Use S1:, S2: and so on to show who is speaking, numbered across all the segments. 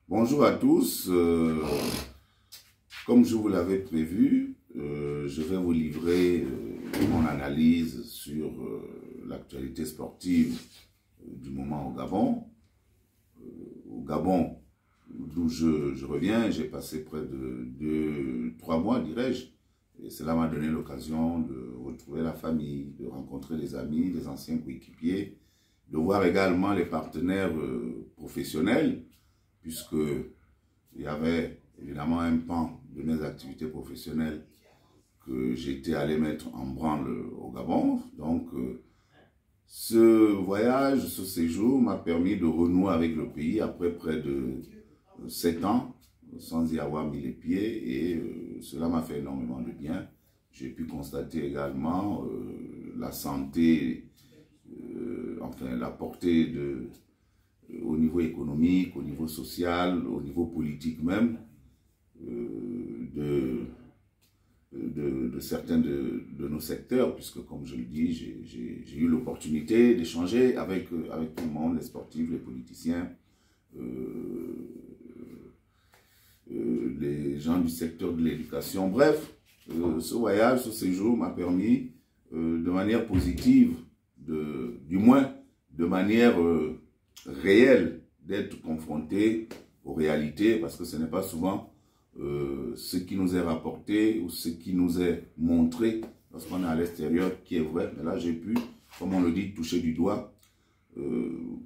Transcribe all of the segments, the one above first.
S1: Bonjour à tous. Comme je vous l'avais prévu, je vais vous livrer mon analyse sur l'actualité sportive du moment au Gabon. Au Gabon, d'où je reviens, j'ai passé près de 3 mois, dirais-je. Et cela m'a donné l'occasion de retrouver la famille, de rencontrer les amis, les anciens coéquipiers, de voir également les partenaires professionnels, puisque il y avait évidemment un pan de mes activités professionnelles que j'étais allé mettre en branle au Gabon. Donc, ce voyage, ce séjour m'a permis de renouer avec le pays après près de 7 ans, sans y avoir mis les pieds, et cela m'a fait énormément de bien. J'ai pu constater également la santé, enfin la portée au niveau économique, au niveau social, au niveau politique même, de certains de nos secteurs, puisque comme je le dis, j'ai eu l'opportunité d'échanger avec tout le monde, les sportifs, les politiciens, les gens du secteur de l'éducation. Bref, ce voyage, ce séjour m'a permis de manière positive, du moins de manière réelle, d'être confronté aux réalités, parce que ce n'est pas souvent ce qui nous est rapporté ou ce qui nous est montré lorsqu'on est à l'extérieur qui est vrai. Mais là, j'ai pu, comme on le dit, toucher du doigt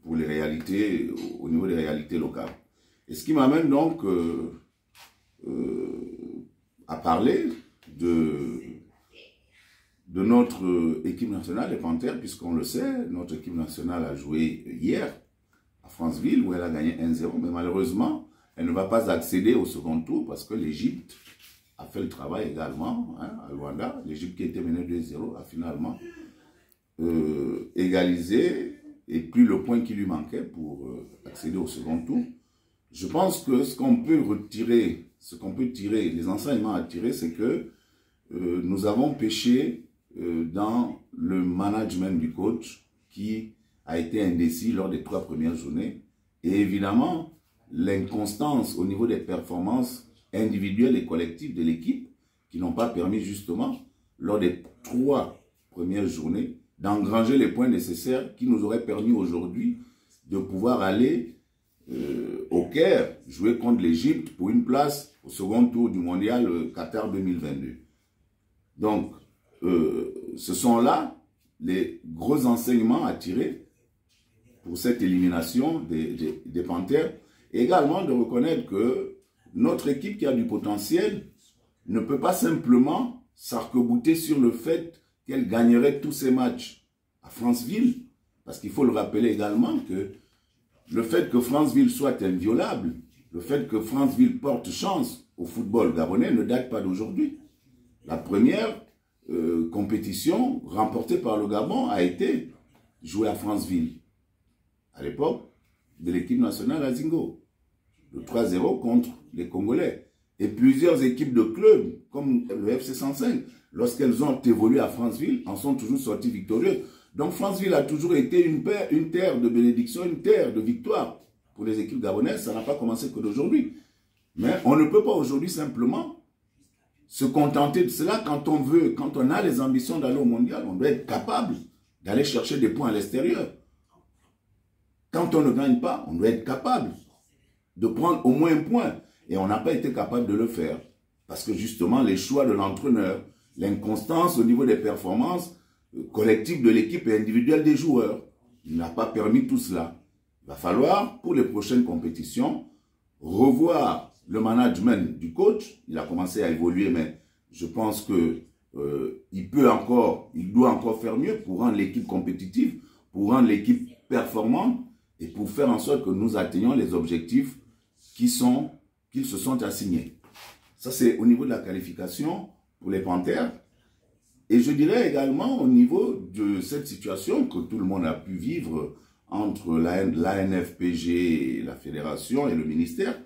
S1: pour les réalités, au niveau des réalités locales. Et ce qui m'amène donc à parler de notre équipe nationale, les Panthères, puisqu'on le sait, notre équipe nationale a joué hier à Franceville, où elle a gagné 1-0, mais malheureusement, elle ne va pas accéder au second tour parce que l'Égypte a fait le travail également, hein, à Luanda. L'Égypte qui était menée 2-0 a finalement égalisé et pris le point qui lui manquait pour accéder au second tour. Je pense que ce qu'on peut retirer, les enseignements à tirer, c'est que nous avons péché dans le management du coach qui a été indécis lors des 3 premières journées. Et évidemment, l'inconstance au niveau des performances individuelles et collectives de l'équipe qui n'ont pas permis justement, lors des 3 premières journées, d'engranger les points nécessaires qui nous auraient permis aujourd'hui de pouvoir aller au Caire, jouer contre l'Égypte pour une place au second tour du mondial Qatar 2022. Donc, ce sont là les gros enseignements à tirer pour cette élimination des Panthères. Et également de reconnaître que notre équipe qui a du potentiel ne peut pas simplement s'arc-bouter sur le fait qu'elle gagnerait tous ses matchs à Franceville. Parce qu'il faut le rappeler également que le fait que Franceville soit inviolable, le fait que Franceville porte chance au football gabonais ne date pas d'aujourd'hui. La première compétition remportée par le Gabon a été jouée à Franceville, à l'époque de l'équipe nationale à Zingo, le 3-0 contre les Congolais. Et plusieurs équipes de clubs, comme le FC 105, lorsqu'elles ont évolué à Franceville, en sont toujours sorties victorieuses. Donc Franceville a toujours été une terre de bénédiction, une terre de victoire pour les équipes gabonaises. Ça n'a pas commencé que d'aujourd'hui. Mais on ne peut pas aujourd'hui simplement se contenter de cela quand on a les ambitions d'aller au mondial. On doit être capable d'aller chercher des points à l'extérieur. Quand on ne gagne pas, on doit être capable de prendre au moins un point. Et on n'a pas été capable de le faire. Parce que justement, les choix de l'entraîneur, l'inconstance au niveau des performances collectives de l'équipe et individuelles des joueurs, il n'a pas permis tout cela. Il va falloir, pour les prochaines compétitions, revoir le management du coach. Il a commencé à évoluer, mais je pense que il doit encore faire mieux pour rendre l'équipe compétitive, pour rendre l'équipe performante, et pour faire en sorte que nous atteignions les objectifs qu'ils se sont assignés. Ça, c'est au niveau de la qualification pour les Panthères. Et je dirais également au niveau de cette situation que tout le monde a pu vivre entre l'ANFPG, la fédération et le ministère.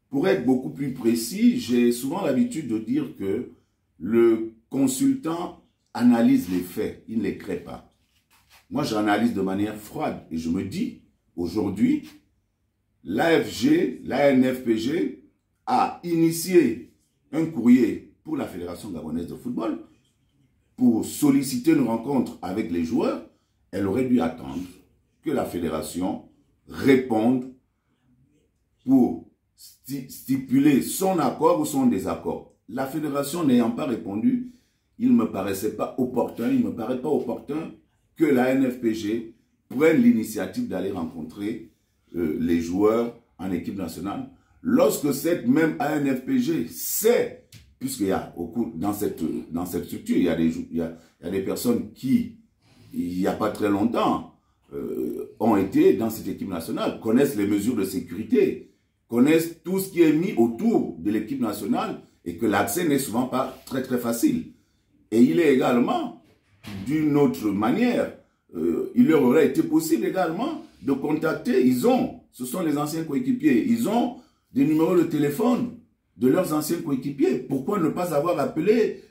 S1: Pour être beaucoup plus précis, j'ai souvent l'habitude de dire que le consultant analyse les faits, il ne les crée pas. Moi, j'analyse de manière froide et je me dis, aujourd'hui, l'AFG, l'ANFPG, a initié un courrier pour la Fédération gabonaise de football pour solliciter une rencontre avec les joueurs. Elle aurait dû attendre que la fédération réponde pour stipuler son accord ou son désaccord. La fédération n'ayant pas répondu, il ne me paraissait pas opportun, il ne me paraît pas opportun que la NFPG prenne l'initiative d'aller rencontrer les joueurs en équipe nationale. Lorsque cette même ANFPG sait, puisqu'il y a dans cette structure, il y a des personnes qui, il n'y a pas très longtemps, ont été dans cette équipe nationale, connaissent les mesures de sécurité, connaissent tout ce qui est mis autour de l'équipe nationale et que l'accès n'est souvent pas très très facile. Et il est également, d'une autre manière, il leur aurait été possible également de contacter, ce sont les anciens coéquipiers, ils ont des numéros de téléphone de leurs anciens coéquipiers. Pourquoi ne pas avoir appelé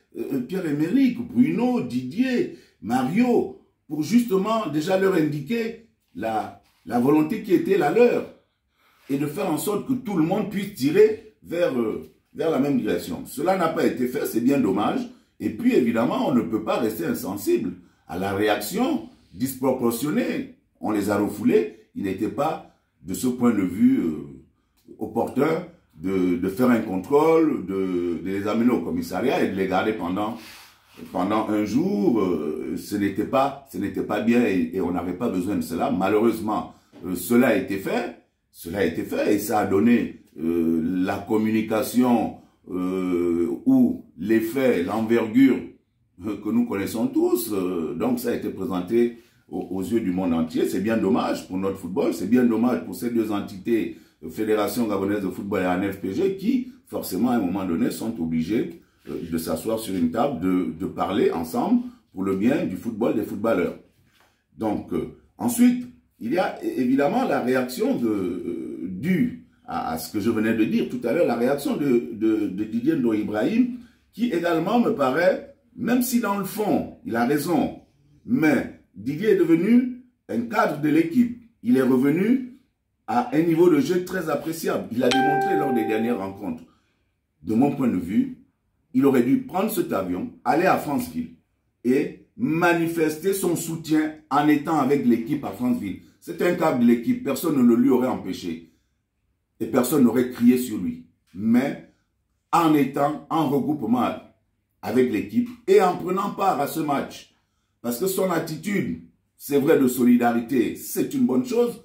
S1: Pierre-Emerick, Bruno, Didier, Mario, pour justement déjà leur indiquer la volonté qui était la leur et de faire en sorte que tout le monde puisse tirer vers la même direction. Cela n'a pas été fait, c'est bien dommage. Et puis évidemment, on ne peut pas rester insensible à la réaction disproportionnée. On les a refoulés. Il n'était pas, de ce point de vue, opportun de faire un contrôle, de les amener au commissariat et de les garder pendant un jour. Ce n'était pas bien et on n'avait pas besoin de cela. Malheureusement, cela a été fait. Cela a été fait et ça a donné la communication ou l'effet, l'envergure que nous connaissons tous. Donc ça a été présenté aux yeux du monde entier. C'est bien dommage pour notre football, c'est bien dommage pour ces deux entités, Fédération gabonaise de football et ANFPG, qui forcément à un moment donné sont obligés de s'asseoir sur une table, de parler ensemble pour le bien du football des footballeurs. Donc ensuite, il y a évidemment la réaction due à ce que je venais de dire tout à l'heure, la réaction de Didier Ndo Ibrahim, qui également me paraît, même si dans le fond, il a raison, mais Didier est devenu un cadre de l'équipe. Il est revenu à un niveau de jeu très appréciable. Il a démontré lors des dernières rencontres. De mon point de vue, il aurait dû prendre cet avion, aller à Franceville et manifester son soutien en étant avec l'équipe à Franceville. C'est un cadre de l'équipe, personne ne le lui aurait empêché. Et personne n'aurait crié sur lui. Mais en étant en regroupement avec l'équipe et en prenant part à ce match, parce que son attitude, c'est vrai, de solidarité, c'est une bonne chose,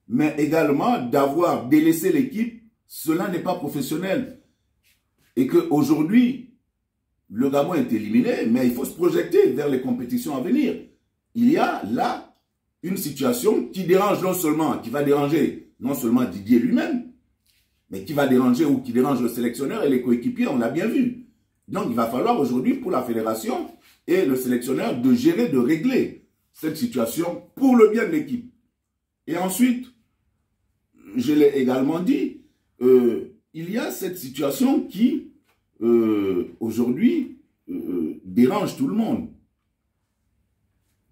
S1: mais également d'avoir délaissé l'équipe, cela n'est pas professionnel. Et qu'aujourd'hui, le Gabon est éliminé, mais il faut se projeter vers les compétitions à venir. Il y a là une situation qui dérange non seulement, qui va déranger non seulement Didier lui-même, mais qui va déranger ou qui dérange le sélectionneur et les coéquipiers, on l'a bien vu. Donc il va falloir aujourd'hui pour la fédération et le sélectionneur de gérer, de régler cette situation pour le bien de l'équipe. Et ensuite, je l'ai également dit, il y a cette situation qui, aujourd'hui, dérange tout le monde.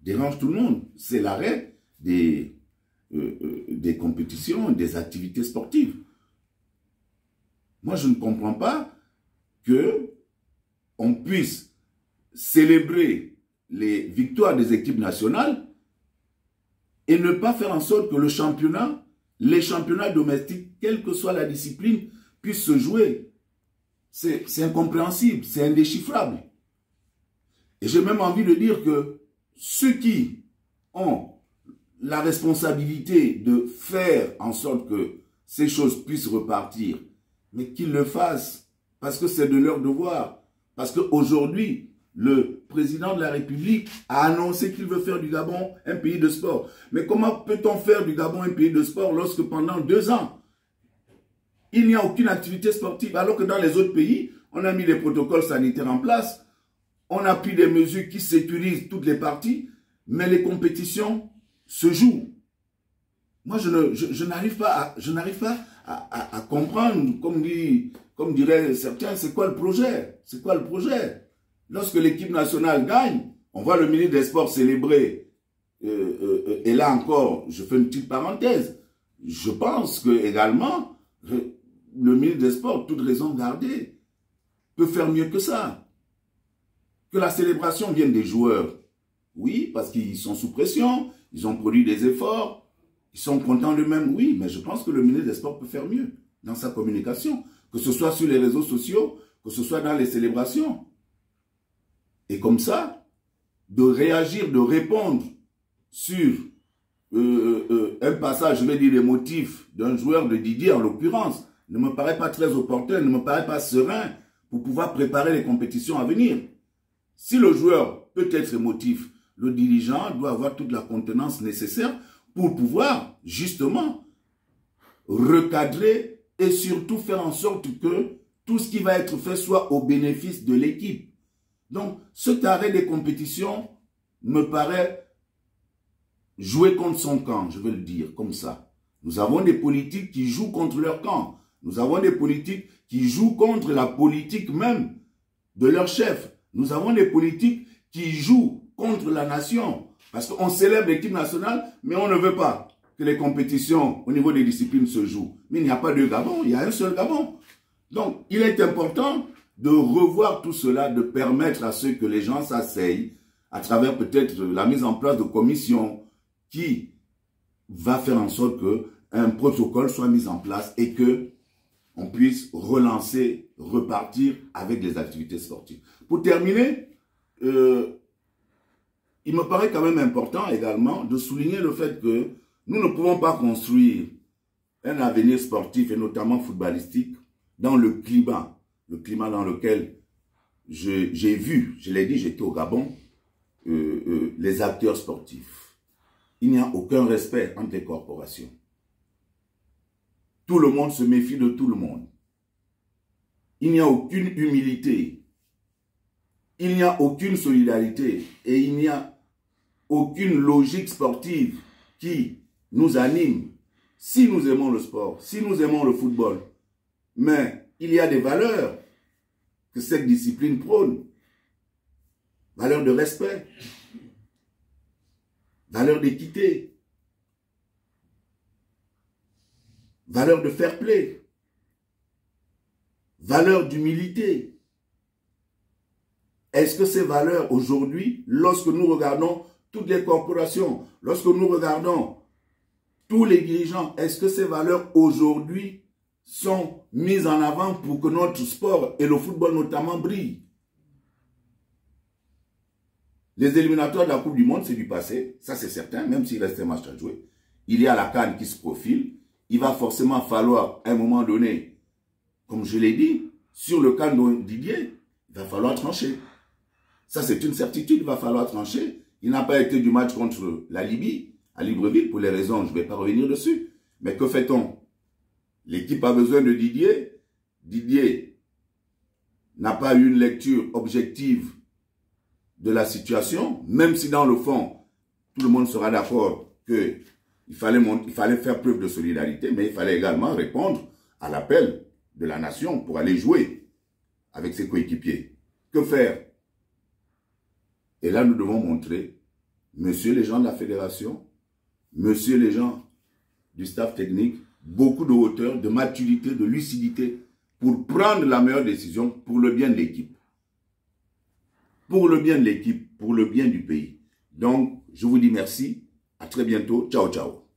S1: Dérange tout le monde. C'est l'arrêt des compétitions, des activités sportives. Moi, je ne comprends pas que on puisse célébrer les victoires des équipes nationales et ne pas faire en sorte que le championnat, les championnats domestiques, quelle que soit la discipline, puissent se jouer. C'est incompréhensible, c'est indéchiffrable. Et j'ai même envie de dire que ceux qui ont la responsabilité de faire en sorte que ces choses puissent repartir, mais qu'ils le fassent, parce que c'est de leur devoir. Parce qu'aujourd'hui, le président de la République a annoncé qu'il veut faire du Gabon un pays de sport. Mais comment peut-on faire du Gabon un pays de sport lorsque pendant 2 ans, il n'y a aucune activité sportive, alors que dans les autres pays, on a mis des protocoles sanitaires en place, on a pris des mesures qui sécurisent toutes les parties, mais les compétitions se jouent. Moi, je n'arrive pas à comprendre, comme diraient certains, c'est quoi le projet? C'est quoi le projet? Lorsque l'équipe nationale gagne, on voit le ministre des Sports célébrer. Et là encore, je fais une petite parenthèse. je pense que également, le ministre des Sports, toute raison gardée, peut faire mieux que ça. Que la célébration vienne des joueurs. Oui, parce qu'ils sont sous pression, ils ont produit des efforts, ils sont contents d'eux-mêmes, oui, mais je pense que le ministre des Sports peut faire mieux dans sa communication, que ce soit sur les réseaux sociaux, que ce soit dans les célébrations. Et comme ça, de réagir, de répondre sur un passage, je vais dire les motifs d'un joueur de Didier en l'occurrence, ne me paraît pas très opportun, ne me paraît pas serein pour pouvoir préparer les compétitions à venir. Si le joueur peut être émotif, le dirigeant doit avoir toute la contenance nécessaire pour pouvoir justement recadrer et surtout faire en sorte que tout ce qui va être fait soit au bénéfice de l'équipe. Donc, cet arrêt des compétitions me paraît jouer contre son camp, je vais le dire comme ça. Nous avons des politiques qui jouent contre leur camp. Nous avons des politiques qui jouent contre la politique même de leur chef. Nous avons des politiques qui jouent contre la nation. Parce qu'on célèbre l'équipe nationale, mais on ne veut pas que les compétitions au niveau des disciplines se jouent. Mais il n'y a pas de Gabon, il y a un seul Gabon. Donc, il est important de revoir tout cela, de permettre à ceux que les gens s'asseyent à travers peut-être la mise en place de commissions qui va faire en sorte qu'un protocole soit mis en place et que on puisse relancer, repartir avec les activités sportives. Pour terminer, il me paraît quand même important également de souligner le fait que nous ne pouvons pas construire un avenir sportif et notamment footballistique dans le climat dans lequel j'ai vu, je l'ai dit, j'étais au Gabon, les acteurs sportifs. Il n'y a aucun respect entre les corporations. Tout le monde se méfie de tout le monde. Il n'y a aucune humilité. Il n'y a aucune solidarité. Et il n'y a aucune logique sportive qui nous anime. Si nous aimons le sport, si nous aimons le football, mais il y a des valeurs que cette discipline prône. Valeurs de respect, valeurs d'équité, valeurs de fair play, valeurs d'humilité. Est-ce que ces valeurs aujourd'hui, lorsque nous regardons toutes les corporations, lorsque nous regardons tous les dirigeants, est-ce que ces valeurs aujourd'hui sont mises en avant pour que notre sport et le football notamment brillent? Les éliminatoires de la Coupe du Monde, c'est du passé, ça c'est certain, même s'il reste un match à jouer. Il y a la CAN qui se profile, il va forcément falloir, à un moment donné, comme je l'ai dit, sur le cas de Didier, il va falloir trancher. Ça c'est une certitude, il va falloir trancher. Il n'a pas été du match contre la Libye, à Libreville, pour les raisons, je ne vais pas revenir dessus. Mais que fait-on? L'équipe a besoin de Didier. Didier n'a pas eu une lecture objective de la situation, même si dans le fond, tout le monde sera d'accord qu'il fallait faire preuve de solidarité, mais il fallait également répondre à l'appel de la nation pour aller jouer avec ses coéquipiers. Que faire? Et là, nous devons montrer, messieurs les gens de la fédération, messieurs les gens du staff technique, beaucoup de hauteur, de maturité, de lucidité pour prendre la meilleure décision pour le bien de l'équipe. Pour le bien de l'équipe, pour le bien du pays. Donc, je vous dis merci. À très bientôt. Ciao, ciao.